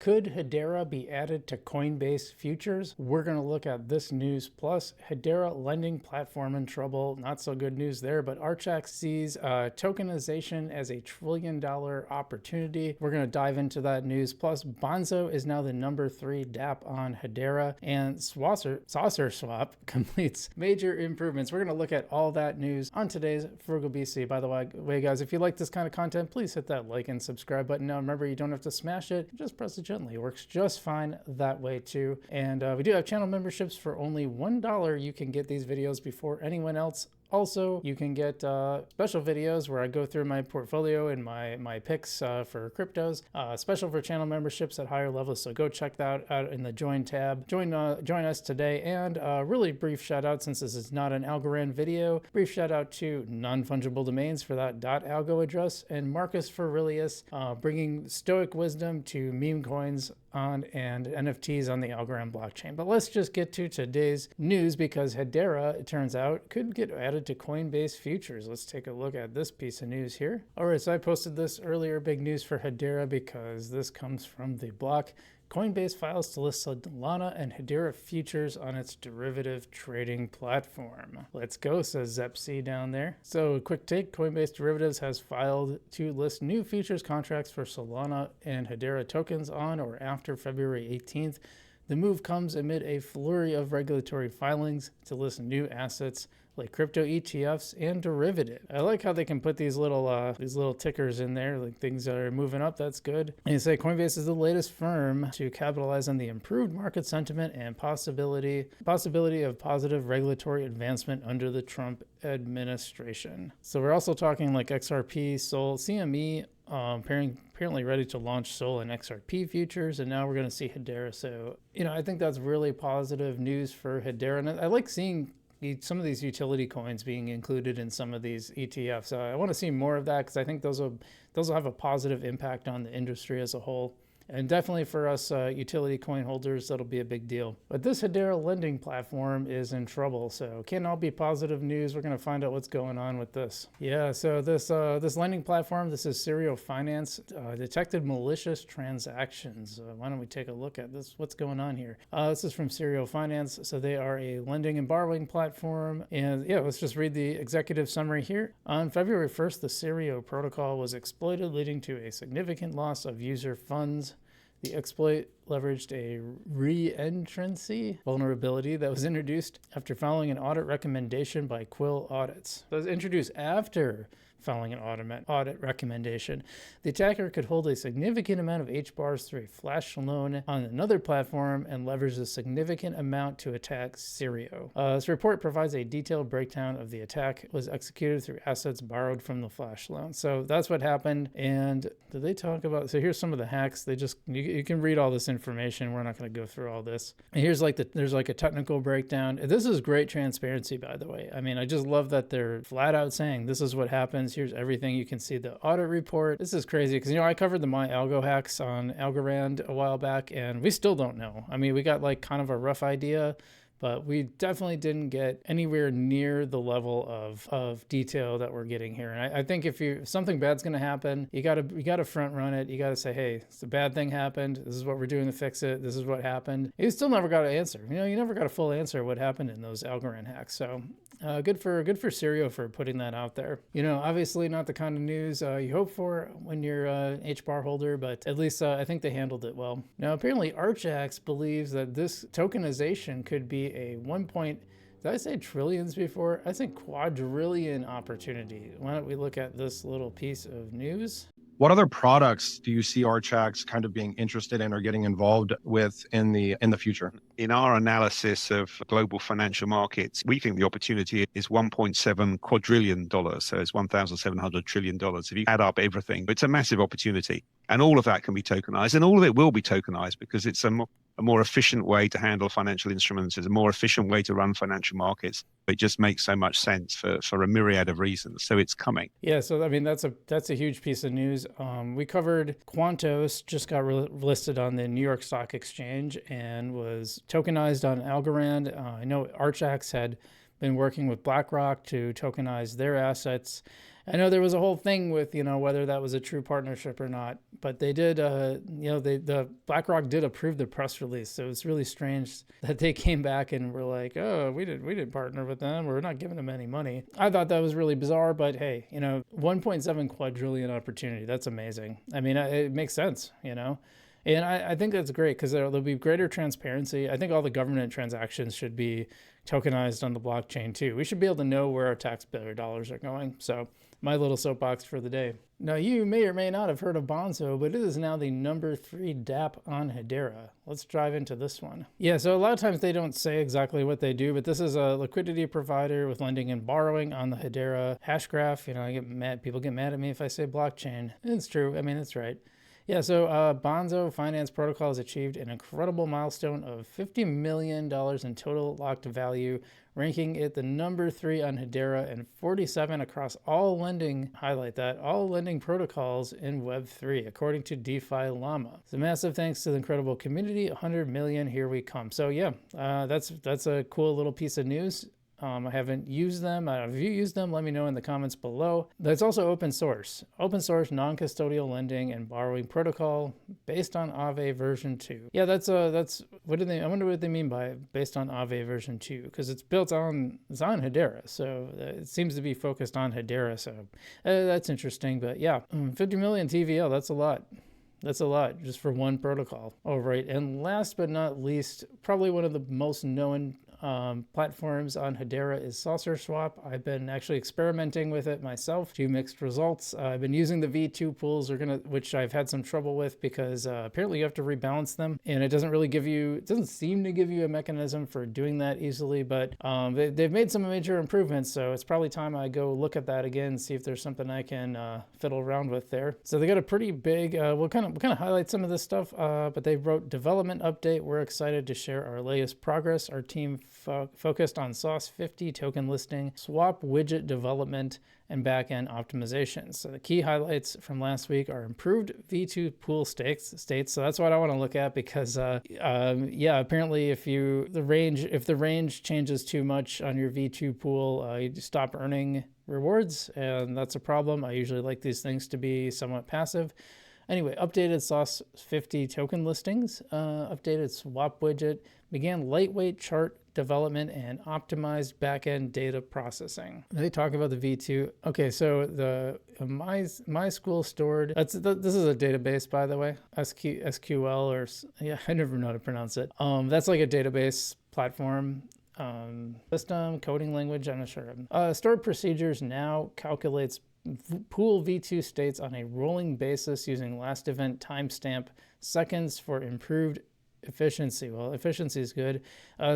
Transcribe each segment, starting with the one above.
Could Hedera be added to Coinbase futures? We're going to look at this news. Plus, Hedera lending platform in trouble. Not so good news there, but Archax sees tokenization as a $1 trillion opportunity. We're going to dive into that news. Plus, Bonzo is now the #3 dApp on Hedera, and Saucer Swap completes major improvements. We're going to look at all that news on today's Frugal BC. By the way, guys, if you like this kind of content, please hit that like and subscribe button. Now, remember, you don't have to smash it. Just press it gently. It works just fine that way too. And we do have channel memberships for only $1. You can get these videos before anyone else. Also, you can get special videos where I go through my portfolio and my picks for cryptos, special for channel memberships at higher levels. So go check that out in the join tab. Join us today. And really brief shout out, since this is not an Algorand video, brief shout out to Non-Fungible Domains for that .algo address, and Marcus Aurelius bringing stoic wisdom to meme coins on and NFTs on the Algorand blockchain. But let's just get to today's news, because Hedera, it turns out, could get added to Coinbase futures. Let's take a look at this piece of news here. All right, so I posted this earlier, big news for Hedera, because this comes from the block. Coinbase files to list Solana and Hedera futures on its derivative trading platform. Let's go, says Zepc down there. So a quick take, Coinbase Derivatives has filed to list new futures contracts for Solana and Hedera tokens on or after February 18th. The move comes amid a flurry of regulatory filings to list new assets like crypto ETFs and derivatives. I like how they can put these little tickers in there, like things that are moving up. That's good. And you say Coinbase is the latest firm to capitalize on the improved market sentiment and possibility of positive regulatory advancement under the Trump administration. So we're also talking like XRP, Sol, CME, apparently ready to launch Sol and XRP futures, and now we're going to see Hedera. So, I think that's really positive news for Hedera, and I like seeing some of these utility coins being included in some of these ETFs. I want to see more of that, because I think those will have a positive impact on the industry as a whole. And definitely for us utility coin holders, that'll be a big deal. But this Hedera lending platform is in trouble, so can't all be positive news. We're going to find out what's going on with this. Yeah, so this lending platform, this is Serial Finance, detected malicious transactions. Why don't we take a look at this? What's going on here? This is from Serial Finance. So they are a lending and borrowing platform. And yeah, let's just read the executive summary here. On February 1st, the Serial protocol was exploited, leading to a significant loss of user funds. The exploit leveraged a re-entrancy vulnerability that was introduced after following an audit recommendation by Quill Audits. So it was introduced after following an audit recommendation. The attacker could hold a significant amount of HBARs through a flash loan on another platform and leverage a significant amount to attack Serio. This report provides a detailed breakdown of the attack. It was executed through assets borrowed from the flash loan. So that's what happened. And did they talk about, so here's some of the hacks. You can read all this information. We're not going to go through all this. And here's there's a technical breakdown. This is great transparency, by the way. I mean, I just love that they're flat out saying this is what happens. Here's everything. You can see the audit report. This is crazy because, I covered the My Algo hacks on Algorand a while back, and we still don't know. I mean, we got kind of a rough idea, but we definitely didn't get anywhere near the level of detail that we're getting here. And I think if something bad's going to happen, you gotta front run it. You gotta say, hey, it's a bad thing happened. This is what we're doing to fix it. This is what happened. You still never got an answer. You never got a full answer of what happened in those Algorand hacks. So good for Serio for putting that out there. Obviously not the kind of news you hope for when you're an HBAR holder, but at least I think they handled it well. Now, apparently Archax believes that this tokenization could be a did I say trillions before? I think quadrillion opportunity. Why don't we look at this little piece of news? What other products do you see Archax kind of being interested in or getting involved with in the future? In our analysis of global financial markets, we think the opportunity is $1.7 quadrillion. So it's $1,700 trillion. If you add up everything, it's a massive opportunity. And all of that can be tokenized, and all of it will be tokenized because it's a more efficient way to handle financial instruments. It's a more efficient way to run financial markets. It just makes so much sense for a myriad of reasons. So it's coming. Yeah, so I mean, that's a huge piece of news. We covered Quantos, just got listed on the New York Stock Exchange and was tokenized on Algorand. I know Archax had been working with BlackRock to tokenize their assets. I know there was a whole thing with, whether that was a true partnership or not, but they did, the BlackRock did approve the press release. So it's really strange that they came back and were like, oh, we didn't partner with them. We're not giving them any money. I thought that was really bizarre, but hey, 1.7 quadrillion opportunity. That's amazing. I mean, it makes sense, And I think that's great because there'll be greater transparency. I think all the government transactions should be tokenized on the blockchain too. We should be able to know where our taxpayer dollars are going. So my little soapbox for the day. Now, you may or may not have heard of Bonzo, but it is now the number 3 dApp on Hedera. Let's dive into this one. Yeah, so a lot of times they don't say exactly what they do, but this is a liquidity provider with lending and borrowing on the Hedera hash graph. I get mad. People get mad at me if I say blockchain. It's true. I mean, it's right. Yeah, so Bonzo Finance Protocol has achieved an incredible milestone of $50 million in total locked value, ranking it the number 3 on Hedera and 47 across all lending, highlight that, all lending protocols in Web3, according to DeFi Llama. So massive thanks to the incredible community, 100 million, here we come. So yeah, that's a cool little piece of news. I haven't used them. If you use them, let me know in the comments below. That's also open source non-custodial lending and borrowing protocol based on Aave version 2. Yeah, that's what do they? I wonder what they mean by based on Aave version 2, because it's on Hedera, so it seems to be focused on Hedera. So that's interesting. But yeah, 50 million TVL. That's a lot. That's a lot just for one protocol. All right, and last but not least, probably one of the most known platforms on Hedera is Saucer Swap. I've been actually experimenting with it myself. Few mixed results. I've been using the V2 pools, which I've had some trouble with because apparently you have to rebalance them, and it doesn't seem to give you a mechanism for doing that easily. But they've made some major improvements, so it's probably time I go look at that again, see if there's something I can fiddle around with there. So they got a pretty big. We'll kind of highlight some of this stuff, but they wrote development update. We're excited to share our latest progress. Our team focused on SOS 50 token listing, swap widget development, and backend optimization. So the key highlights from last week are improved V2 pool states. So that's what I want to look at because, apparently if the range changes too much on your V2 pool, you stop earning rewards, and that's a problem. I usually like these things to be somewhat passive. Anyway, updated SOS 50 token listings, updated swap widget, began lightweight chart development, and optimized backend data processing. They talk about the V2. Okay, so the my school stored. This is a database, by the way, SQL I never know how to pronounce it. That's like a database platform. System coding language. I'm not sure. Stored procedures now calculates pool V2 states on a rolling basis using last event timestamp seconds for improved efficiency. Well, efficiency is good.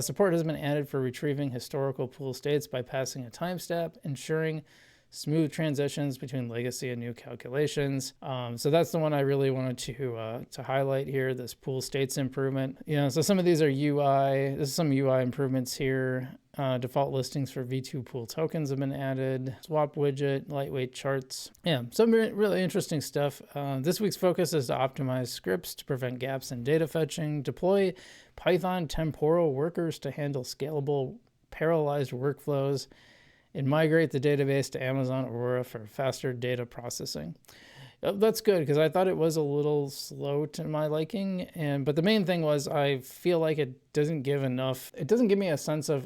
Support has been added for retrieving historical pool states by passing a timestamp, ensuring smooth transitions between legacy and new calculations. So that's the one I really wanted to highlight here, this pool states improvement. So some of these are UI. This is some UI improvements here. Default listings for V2 pool tokens have been added. Swap widget, lightweight charts. Yeah, some really interesting stuff. This week's focus is to optimize scripts to prevent gaps in data fetching, deploy Python temporal workers to handle scalable parallelized workflows, and migrate the database to Amazon Aurora for faster data processing. That's good because I thought it was a little slow to my liking, but the main thing was I feel like it doesn't give enough. It doesn't give me a sense of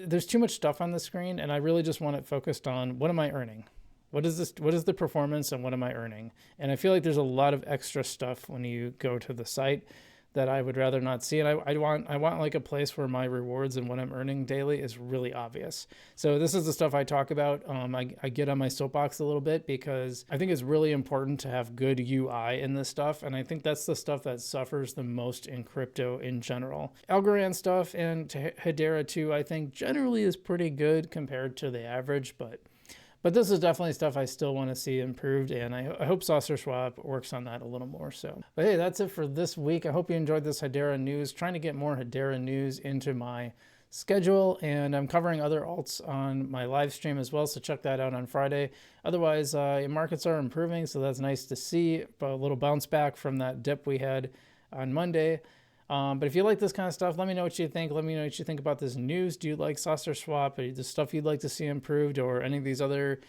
there's too much stuff on the screen, and I really just want it focused on what am I earning? What is the performance, and what am I earning? And I feel like there's a lot of extra stuff when you go to the site that I would rather not see. And I want like a place where my rewards and what I'm earning daily is really obvious. So this is the stuff I talk about. I get on my soapbox a little bit because I think it's really important to have good UI in this stuff. And I think that's the stuff that suffers the most in crypto in general. Algorand stuff and Hedera too, I think generally is pretty good compared to the average, but this is definitely stuff I still want to see improved, and I hope Saucer Swap works on that a little more. But hey, that's it for this week. I hope you enjoyed this Hedera news. Trying to get more Hedera news into my schedule, and I'm covering other alts on my live stream as well, so check that out on Friday. Otherwise, markets are improving, so that's nice to see. A little bounce back from that dip we had on Monday. But if you like this kind of stuff, let me know what you think. Let me know what you think about this news. Do you like Saucer Swap? Or the stuff you'd like to see improved, or any of these other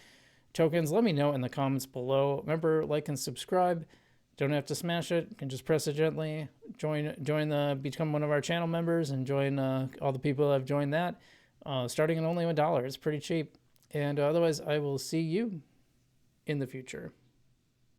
tokens, let me know in the comments below. Remember, like and subscribe. Don't have to smash it. You can just press it gently. Become one of our channel members and join all the people that have joined that. Starting at only $1. It's pretty cheap. And otherwise, I will see you in the future.